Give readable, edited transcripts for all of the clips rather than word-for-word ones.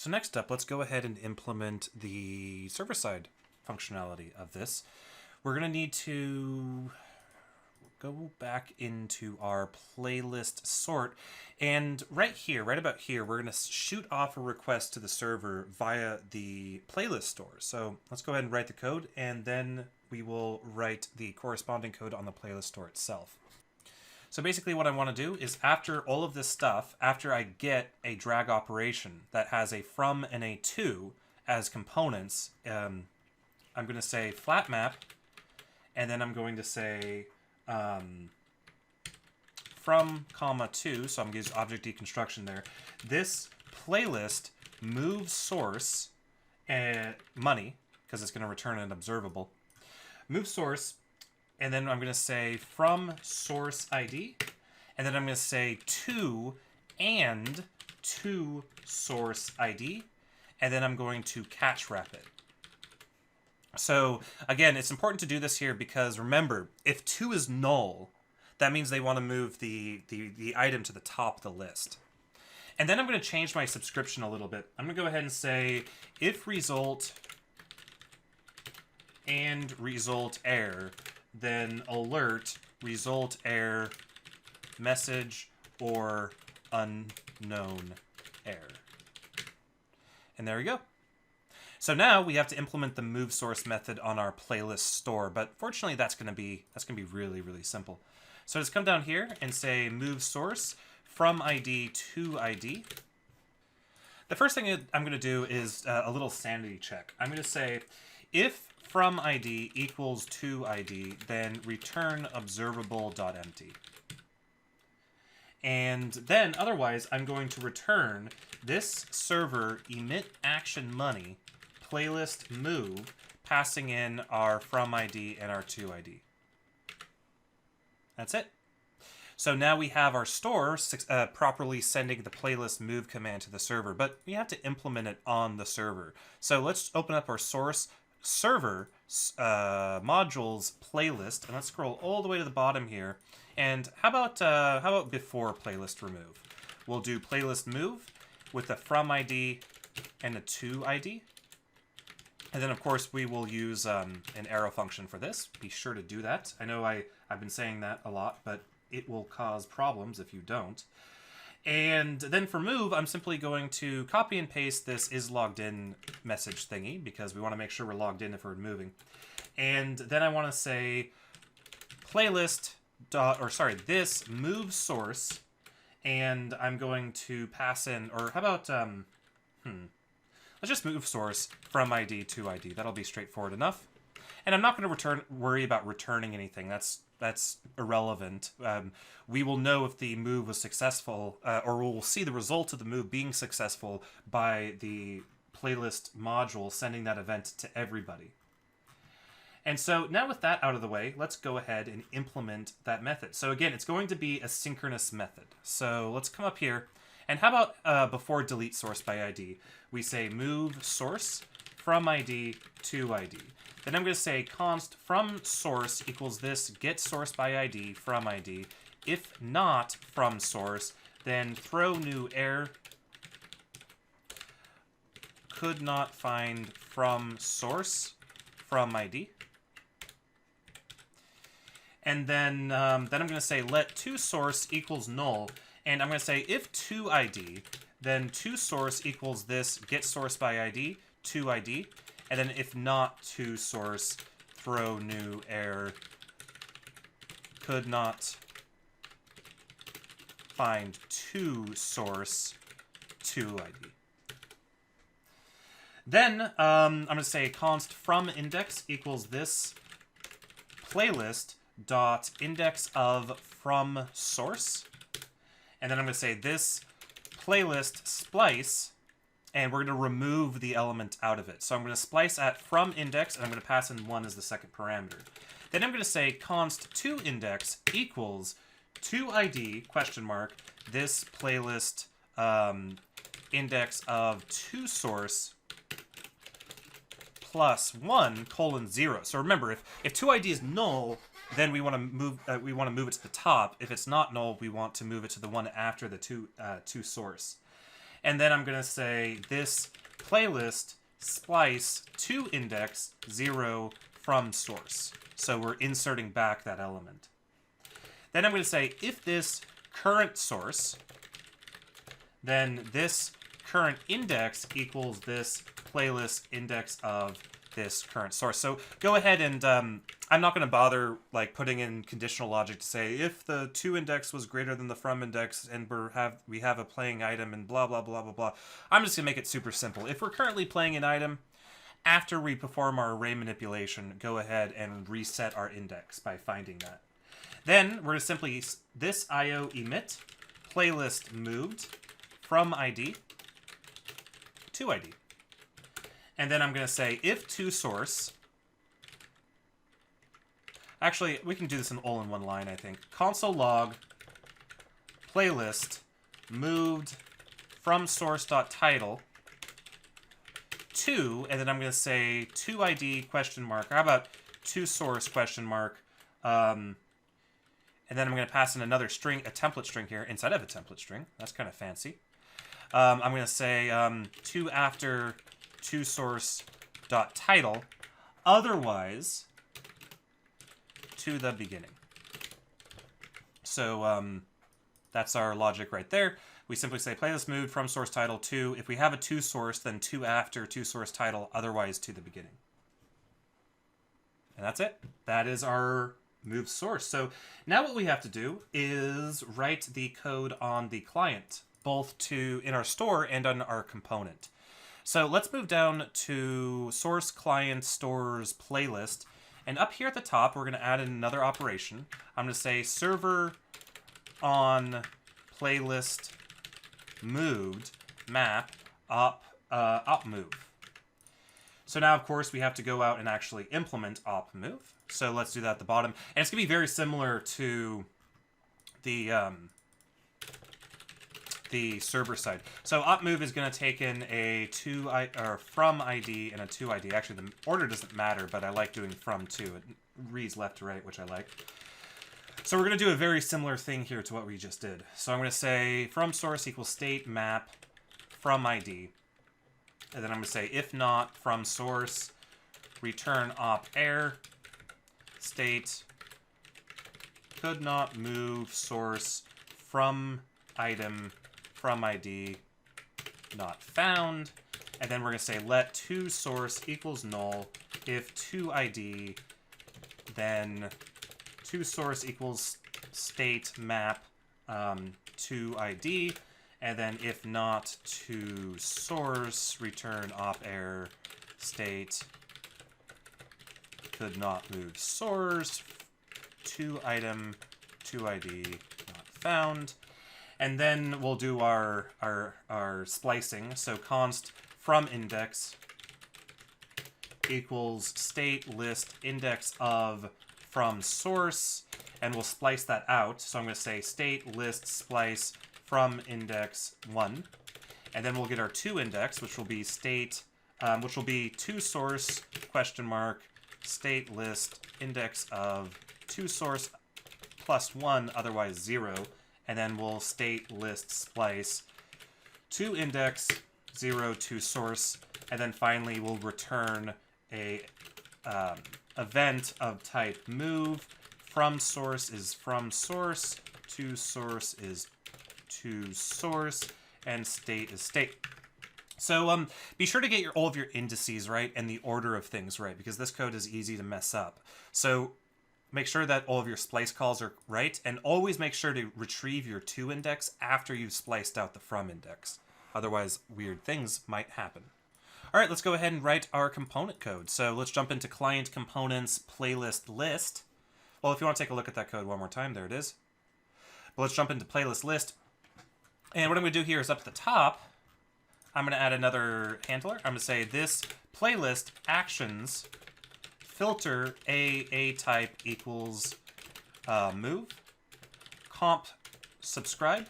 So next up, let's go ahead and implement the server-side functionality of this. We're going to need to go back into our playlist sort, and right here, right about here, we're going to shoot off a request to the server via the playlist store. So let's go ahead and write the code, and then we will write the corresponding code on the playlist store itself. So basically what I want to do is after all of this stuff, after I get a drag operation that has a from and a to as components, I'm going to say flat map, and then I'm going to say from comma to, so I'm going to use object deconstruction there. This playlist move source money, because it's going to return an observable. Move source, and then I'm going to say from source ID, and then I'm going to say to and to source ID, and then I'm going to catch wrap it. So again, it's important to do this here because remember, if 2 is null, that means they want to move the item to the top of the list. And then I'm going to change my subscription a little bit. I'm going to go ahead and say if result and result error, then alert result error message or unknown error. And there we go. So now we have to implement the move source method on our playlist store, but fortunately that's going to be really, really simple. So just come down here and say move source from ID to ID. The first thing I'm going to do is a little sanity check. I'm going to say if from ID equals to ID, then return observable.empty. And then otherwise I'm going to return this server emit action money playlist move, passing in our from ID and our to ID. That's it. So now we have our store properly sending the playlist move command to the server, but we have to implement it on the server. So let's open up our source server modules playlist, and let's scroll all the way to the bottom here. And how about before playlist remove? We'll do playlist move with the from ID and a to ID. And then, of course, we will use an arrow function for this. Be sure to do that. I know I've been saying that a lot, but it will cause problems if you don't. And then for move, I'm simply going to copy and paste this is logged in message thingy because we want to make sure we're logged in if we're moving. And then I want to say playlist this move source, and I'm going to pass in, or how about let's just move source from ID to ID. That'll be straightforward enough. And I'm not going to worry about returning anything. That's irrelevant. We will know if the move was successful, or we'll see the result of the move being successful by the playlist module sending that event to everybody. And so now with that out of the way, let's go ahead and implement that method. So again, it's going to be a synchronous method. So let's come up here. And how about before delete source by ID, we say move source from ID to ID. Then I'm going to say const from source equals this get source by ID from ID. If not from source, then throw new error could not find from source from ID. And then I'm going to say let to source equals null. And I'm going to say if to ID, then to source equals this get source by ID to ID. And then if not to source, throw new error could not find to source to ID. Then I'm going to say const from index equals this playlist dot index of from source. And then I'm going to say this playlist splice, and we're going to remove the element out of it. So I'm going to splice at from index, and I'm going to pass in 1 as the second parameter. Then I'm going to say const to index equals to ID question mark this playlist index of to source plus 1 colon 0. So remember, if to ID is null, then we want to move it to the top. If it's not null, we want to move it to the one after the to source. And then I'm going to say this playlist splice to index 0 from source. So we're inserting back that element. Then I'm going to say if this current source, then this current index equals this playlist index of this current source. So go ahead and I'm not going to bother like putting in conditional logic to say if the to index was greater than the from index and we have a playing item and blah blah blah blah blah. I'm just going to make it super simple. If we're currently playing an item, after we perform our array manipulation, go ahead and reset our index by finding that. Then we're going to simply this IO emit playlist moved from ID to ID. And then I'm going to say if to source. Actually, we can do this in all in one line, I think. Console log playlist moved from source.title to, and then I'm going to say to ID question mark. How about to source question mark? And then I'm going to pass in another string, a template string here instead of a template string. That's kind of fancy. I'm going to say to after to source dot title, otherwise to the beginning. So that's our logic right there. We simply say playlist moved from source title to, if we have a to source, then to after to source title, otherwise to the beginning. And that's it. That is our move source. So now what we have to do is write the code on the client, both in our store and on our component. So let's move down to source client stores playlist. And up here at the top, we're going to add in another operation. I'm going to say server on playlist moved map op move. So now, of course, we have to go out and actually implement op move. So let's do that at the bottom. And it's going to be very similar to the server side. So op move is going to take in a from ID and a to ID. Actually, the order doesn't matter, but I like doing from to. It reads left to right, which I like. So we're going to do a very similar thing here to what we just did. So I'm going to say from source equals state map from ID. And then I'm going to say if not from source, return op error state could not move source from item from ID not found. And then we're going to say let to source equals null if to ID, then to source equals state map to ID, and then if not to source, return op error state could not move source to item to ID not found. And then we'll do our splicing. So const from index equals state list index of from source, and we'll splice that out. So I'm going to say state list splice from index 1, and then we'll get our to index, which will be state, which will be to source question mark state list index of to source plus 1, otherwise 0, and then we'll state list splice to index 0 to source, and then finally we'll return a event of type move. From source is from source, to source is to source, and state is state. So be sure to get all of your indices right and the order of things right, because this code is easy to mess up. So make sure that all of your splice calls are right, and always make sure to retrieve your to index after you've spliced out the from index. Otherwise, weird things might happen. All right, let's go ahead and write our component code. So let's jump into client components playlist list. Well, if you want to take a look at that code one more time, there it is. But let's jump into playlist list. And what I'm going to do here is up at the top, I'm going to add another handler. I'm going to say this playlist actions filter a type equals move comp subscribe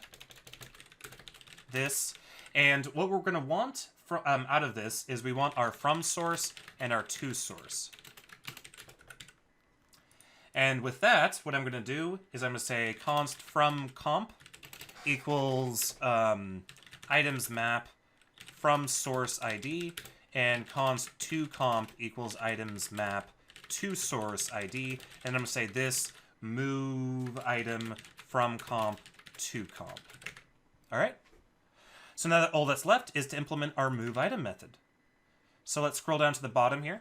this. And what we're going to want out of this is we want our from source and our to source. And with that, what I'm going to do is I'm going to say const from comp equals items map from source ID, and const to comp equals items map to source ID, and I'm going to say this move item from comp to comp. All right. So now that all that's left is to implement our move item method. So let's scroll down to the bottom here,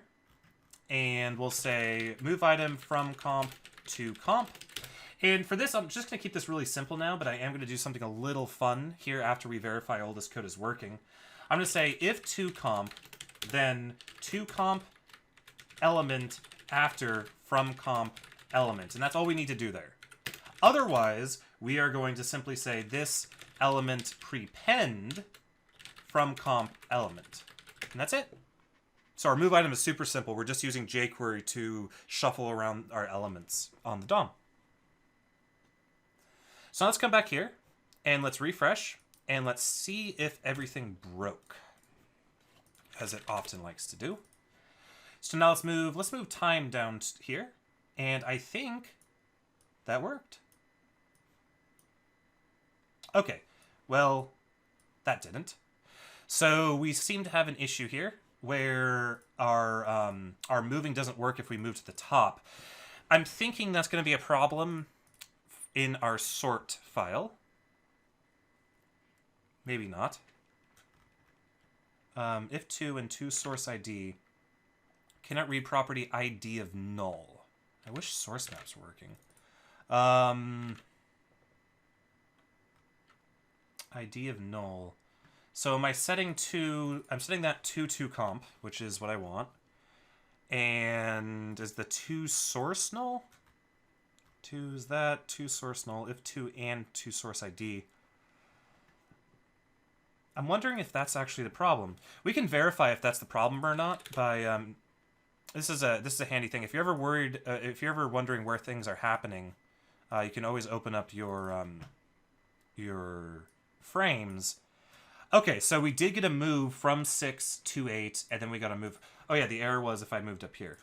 and we'll say move item from comp to comp. And for this, I'm just going to keep this really simple now, but I am going to do something a little fun here after we verify all this code is working. I'm going to say if to comp, then to comp element after from comp element. And that's all we need to do there. Otherwise, we are going to simply say this element prepend from comp element. And that's it. So our move item is super simple. We're just using jQuery to shuffle around our elements on the DOM. So let's come back here and let's refresh and let's see if everything broke, as it often likes to do. So now let's move time down here, and I think that worked. Okay, well, that didn't. So we seem to have an issue here where our moving doesn't work if we move to the top. I'm thinking that's going to be a problem in our sort file. Maybe not. If to and to source ID cannot read property ID of null. I wish source maps were working. ID of null. So am I setting to, I'm setting that to comp, which is what I want. And is the to source null? To is that to source null, if to and to source ID. I'm wondering if that's actually the problem. We can verify if that's the problem or not by this is a handy thing. If you're ever worried, if you're ever wondering where things are happening, you can always open up your frames. Okay, so we did get a move from 6 to 8, and then we got a move. Oh yeah, the error was if I moved up here.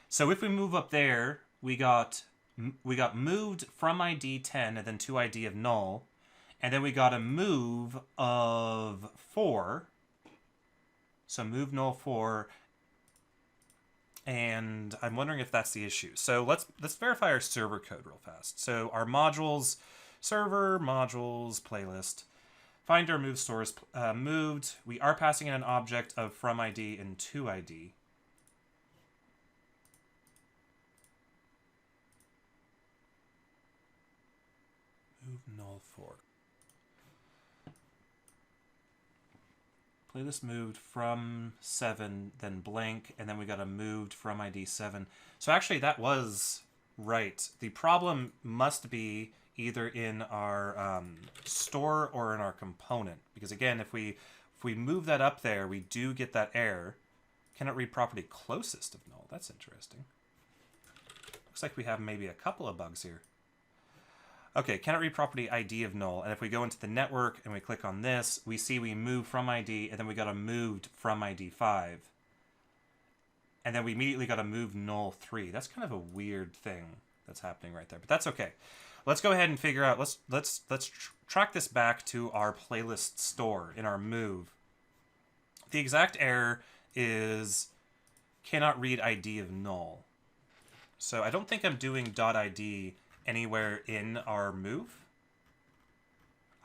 So if we move up there, we got moved from ID 10 and then to ID of null, and then we got a move of 4. So move null 4, and I'm wondering if that's the issue. So let's verify our server code real fast. So our modules, server modules playlist. Find our move source moved. We are passing in an object of from ID and to ID. Move null 4. Playlist moved from 7, then blank, and then we got a moved from ID 7. So actually that was right. The problem must be either in our store or in our component. Because again, if we move that up there, we do get that error. Cannot read property closest of null. That's interesting. Looks like we have maybe a couple of bugs here. Okay, cannot read property ID of null. And if we go into the network and we click on this, we see we move from ID, and then we got a moved from ID 5. And then we immediately got a move null 3. That's kind of a weird thing that's happening right there, but that's okay. Let's go ahead and figure out, let's track this back to our playlist store in our move. The exact error is cannot read ID of null. So I don't think I'm doing .id anywhere in our move.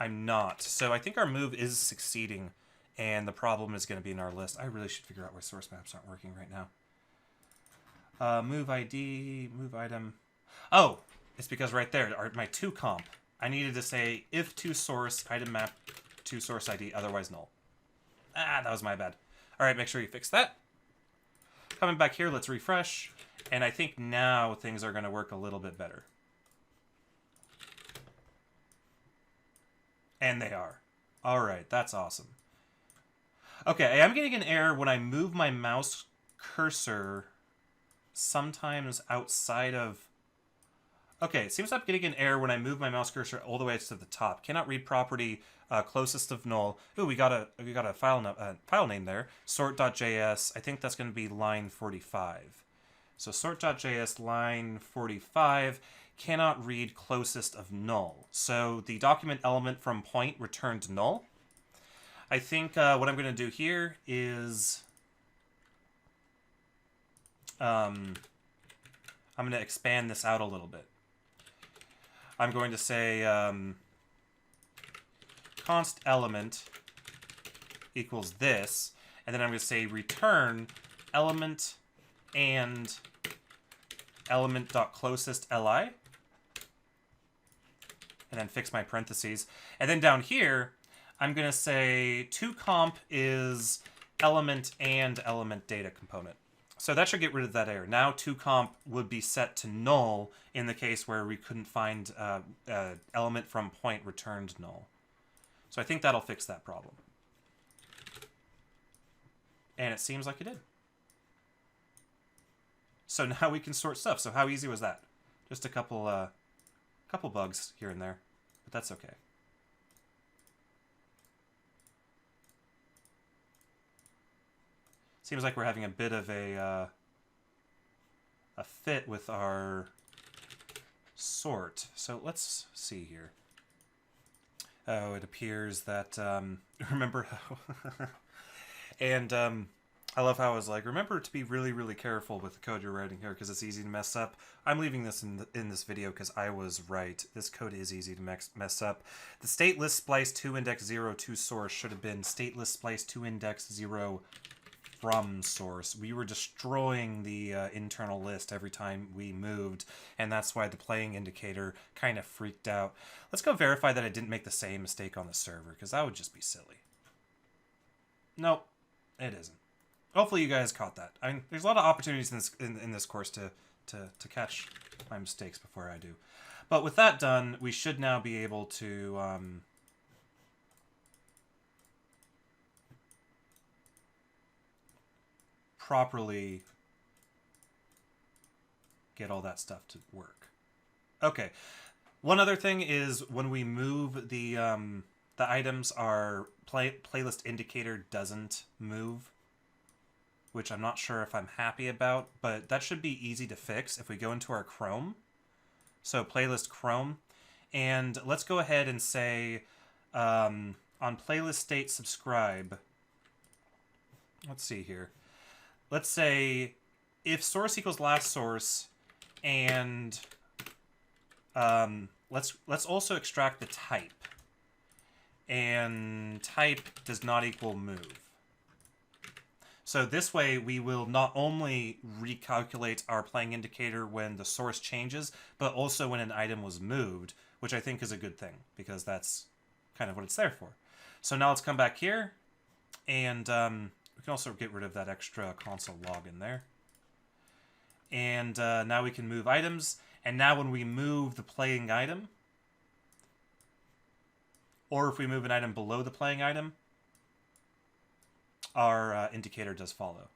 I'm not. So I think our move is succeeding, and the problem is going to be in our list. I really should figure out why source maps aren't working right now. Move ID, move item. Oh, it's because right there, my to comp, I needed to say if to source item map to source ID, otherwise null. Ah, that was my bad. All right, make sure you fix that. Coming back here, let's refresh. And I think now things are going to work a little bit better. And they are. All right, that's awesome. Okay, I'm getting an error when I move my mouse cursor sometimes outside of... Okay, it seems I'm getting an error when I move my mouse cursor all the way to the top. Cannot read property closest of null. Ooh, we got a file name there. Sort.js. I think that's going to be line 45. So sort.js line 45 cannot read closest of null. So the document element from point returned null. I think what I'm going to do here is I'm going to expand this out a little bit. I'm going to say const element equals this, and then I'm going to say return element and element.closest li, and then fix my parentheses. And then down here, I'm going to say toComp is element and element data component. So that should get rid of that error. Now toComp would be set to null in the case where we couldn't find element from point returned null. So I think that'll fix that problem. And it seems like it did. So now we can sort stuff. So how easy was that? Just a couple bugs here and there, but that's okay. Seems like we're having a bit of a fit with our sort. So let's see here. Oh, it appears that remember how and I love how I was like, remember to be really, really careful with the code you're writing here because it's easy to mess up. I'm leaving this in this video because I was right. This code is easy to mess up. The stateless splice to index 0 to source should have been stateless splice to index 0 from source. We were destroying the internal list every time we moved, and that's why the playing indicator kind of freaked out. Let's go verify that I didn't make the same mistake on the server because that would just be silly. Nope, it isn't. Hopefully you guys caught that. I mean, there's a lot of opportunities in this course to catch my mistakes before I do. But with that done, we should now be able to properly get all that stuff to work. Okay. One other thing is when we move the items, our playlist indicator doesn't move, which I'm not sure if I'm happy about, but that should be easy to fix if we go into our Chrome. So playlist Chrome, and let's go ahead and say on playlist state subscribe, let's see here. Let's say if source equals last source, and let's also extract the type, and type does not equal move. So this way we will not only recalculate our playing indicator when the source changes, but also when an item was moved, which I think is a good thing because that's kind of what it's there for. So now let's come back here, and we can also get rid of that extra console log in there. And now we can move items, and now when we move the playing item, or if we move an item below the playing item, our indicator does follow.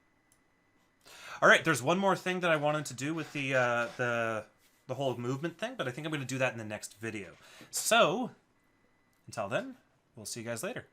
All right, there's one more thing that I wanted to do with the whole movement thing, but I think I'm going to do that in the next video. So, until then, we'll see you guys later.